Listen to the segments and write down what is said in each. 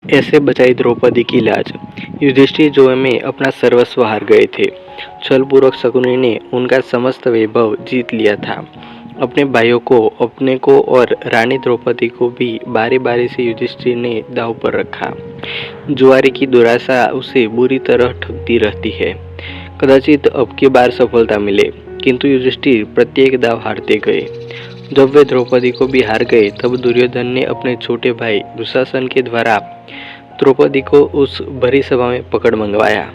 ऐसे बचाई द्रौपदी की लाज। युधिष्ठिर जो में अपना सर्वस्व हार गए थे। छलपूर्वक शकुनी ने उनका समस्त वैभव जीत लिया था। अपने भाइयों को, अपने को और रानी द्रौपदी को भी बारी बारी से युधिष्ठिर ने दांव पर रखा। जुआरी की दुराशा उसे बुरी तरह ठगती रहती है। कदाचित अब की बार सफलता मिले, किंतु युधिष्ठिर प्रत्येक दाव हारते गए। जब वे द्रौपदी को भी हार गए, तब दुर्योधन ने अपने छोटे भाई दुशासन के द्वारा द्रौपदी को उस भरी सभा में पकड़ मंगवाया।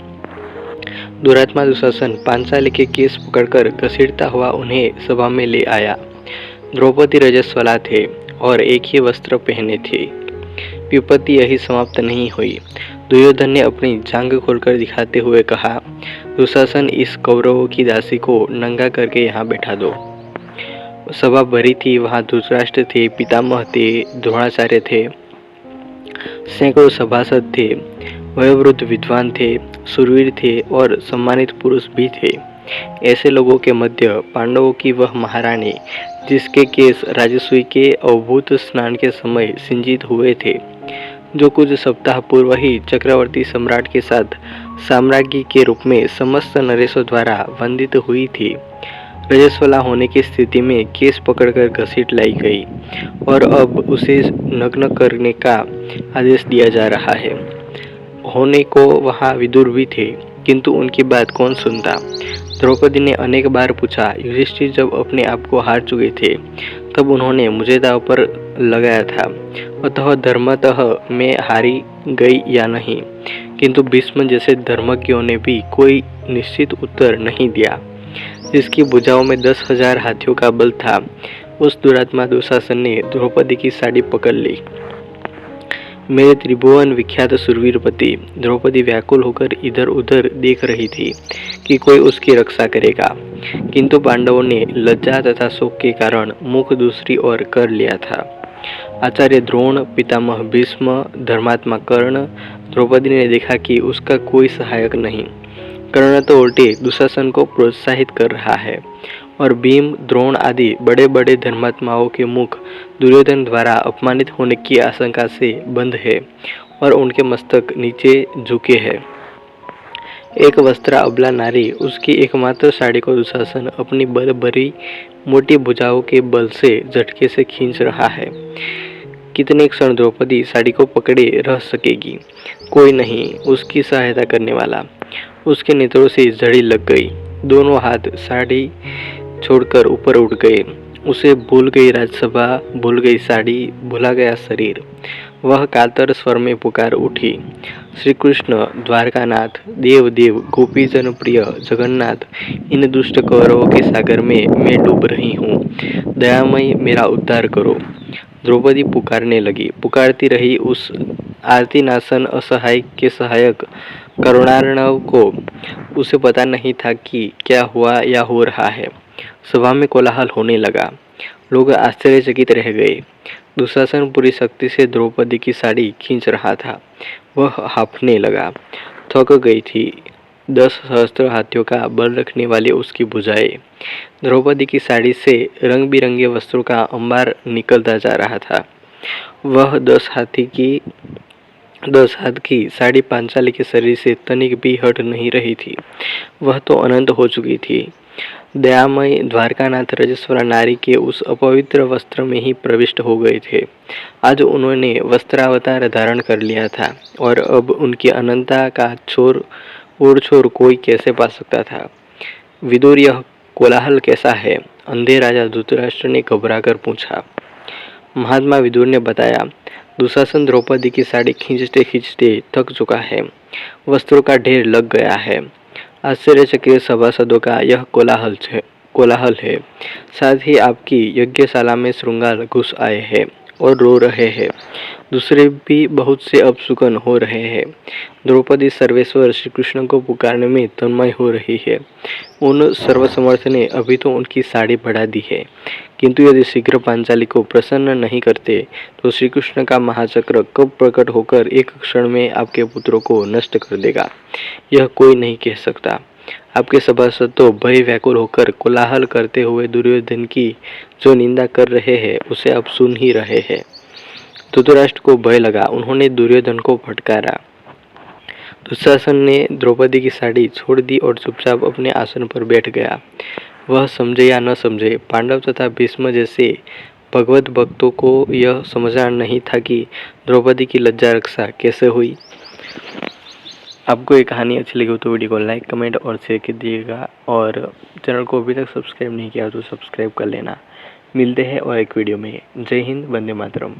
दुरात्मा दुशासन पांचाली के केस पकड़कर घसीटता हुआ उन्हें सभा में ले आया। द्रौपदी रजस्वला थे और एक ही वस्त्र पहने थे। विपत्ति यही समाप्त नहीं हुई। दुर्योधन ने अपनी जांग खोलकर दिखाते हुए कहा, दुशासन, इस कौरवों की दासी को नंगा करके यहाँ बैठा दो। सभा भरी थी। वहां धृतराष्ट्र थे, पितामह थे, द्रोणाचार्य थे, सैकड़ों सभासद थे, वयोवृद्ध विद्वान थे, शूरवीर थे और सम्मानित पुरुष भी थे। ऐसे लोगों के मध्य पांडवों की वह महारानी, जिसके केस राजसूय के अवभूत स्नान के समय सिंचित हुए थे, जो कुछ सप्ताह पूर्व ही चक्रवर्ती सम्राट के साथ साम्राज्ञी के रूप में समस्त नरेशों द्वारा वंदित हुई थी, रजस्वला होने की स्थिति में केस पकड़कर घसीट लाई गई और अब उसे नग्न करने का आदेश दिया जा रहा है। होने को वहाँ विदुर भी थे, किंतु उनकी बात कौन सुनता। द्रौपदी ने अनेक बार पूछा। युधिष्ठिर जब अपने आप को हार चुके थे, तब उन्होंने मुझे दांव पर लगाया था, अतः धर्मतः मैं हारी गई या नहीं। किंतु भीष्म जैसे धर्मज्ञों ने भी कोई निश्चित उत्तर नहीं दिया। जिसकी भुजाओं में 10,000 हाथियों का बल था, उस दुरात्मा दुशासन ने द्रौपदी की साड़ी पकड़ ली। मेरे त्रिभुवन विख्यात शूरवीर पति। द्रौपदी व्याकुल होकर इधर उधर देख रही थी कि कोई उसकी रक्षा करेगा, किंतु पांडवों ने लज्जा तथा शोक के कारण मुख दूसरी ओर कर लिया था। आचार्य द्रोण, पितामह भीष्म, धर्मात्मा कर्ण। द्रौपदी ने देखा कि उसका कोई सहायक नहीं। कर्ण तो उल्टे दुशासन को प्रोत्साहित कर रहा है और भीम, द्रोण आदि बड़े बड़े धर्मात्माओं के मुख दुर्योधन द्वारा अपमानित होने की आशंका से बंद है और उनके मस्तक नीचे झुके हैं। एक वस्त्रा अबला नारी, उसकी एकमात्र साड़ी को दुशासन अपनी बल भरी मोटी भुजाओं के बल से झटके से खींच रहा है। कितने क्षण द्रौपदी साड़ी को पकड़े रह सकेगी? कोई नहीं उसकी सहायता करने वाला। उसके नेत्रों से झड़ी लग गई। दोनों हाथ साड़ी छोड़कर ऊपर उठ गए। उसे भूल गई राजसभा, भूल गई साड़ी, भूला गया शरीर। वह कातर स्वर में पुकार उठी, श्री कृष्ण द्वारकानाथ, देव देव, गोपी जन प्रिय जगन्नाथ, इन दुष्ट कौरवों के सागर में मैं डूब रही हूँ, दयामयी मेरा उद्धार करो। द्रौपदी पुकारने लगी। पुकारती रही। उस आरतीनासन असहाय के सहायक करुणार्णव को उसे पता नहीं था कि क्या हुआ या हो रहा है। सभा में कोलाहल होने लगा। लोग आश्चर्यचकित रह गए। दुशासन पूरी शक्ति से द्रौपदी की साड़ी खींच रहा था। वह हांफने लगा। थक गई थी। 10,000 हाथियों का बल रखने वाली उसकी भुजाएं। द्रौपदी की साड़ी से रंग बिरंगे वस्त्रों का अंबार निकलता जा रहा था। वह 10 हाथ की साड़ी पांचाली के शरीर से तनिक भी हट नहीं रही थी। वह तो अनंत हो चुकी थी। दयामय द्वारकानाथ रजस्वला नारी के उस अपवित्र वस्त्र में ही प्रविष्ट हो गए थे। आज उन्होंने वस्त्रावतार धारण कर लिया था और अब उनकी अनंतता का ओर छोर कोई कैसे पा सकता था। विदुर, यह कोलाहल कैसा है? अंधे राजा धृतराष्ट्र ने घबराकर पूछा। महात्मा विदुर ने बताया, दुशासन द्रौपदी की साड़ी खींचते खींचते थक चुका है। वस्त्रों का ढेर लग गया है। आश्चर्यचकित सभासदों का यह कोलाहल है। साथ ही आपकी यज्ञशाला में श्रृंगार घुस आए हैं और रो रहे हैं। दूसरे भी बहुत से अपशुकन हो रहे हैं। द्रौपदी सर्वेश्वर श्री कृष्ण को पुकारने में तन्मय हो रही है। उन सर्वसमर्थ ने अभी तो उनकी साड़ी बढ़ा दी है, किंतु यदि शीघ्र पांचाली को प्रसन्न नहीं करते तो श्री कृष्ण का महाचक्र कब प्रकट होकर एक क्षण में आपके पुत्रों को नष्ट कर देगा, यह कोई नहीं कह सकता। आपके सभासद तो भय व्याकुल होकर कोलाहल करते हुए दुर्योधन की जो निंदा कर रहे हैं, उसे आप सुन ही रहे हैं। धृतराष्ट्र को भय लगा। उन्होंने दुर्योधन को फटकारा। दुशासन ने द्रौपदी की साड़ी छोड़ दी और चुपचाप अपने आसन पर बैठ गया। वह समझे या न समझे, पांडव तथा भीष्म जैसे भगवत भक्तों को यह समझना नहीं था कि द्रौपदी की लज्जा रक्षा कैसे हुई। आपको ये कहानी अच्छी लगी हो तो वीडियो को लाइक, कमेंट और शेयर कर दीजिएगा, और चैनल को अभी तक सब्सक्राइब नहीं किया तो सब्सक्राइब कर लेना। मिलते हैं और एक वीडियो में। जय हिंद, वंदे मातरम।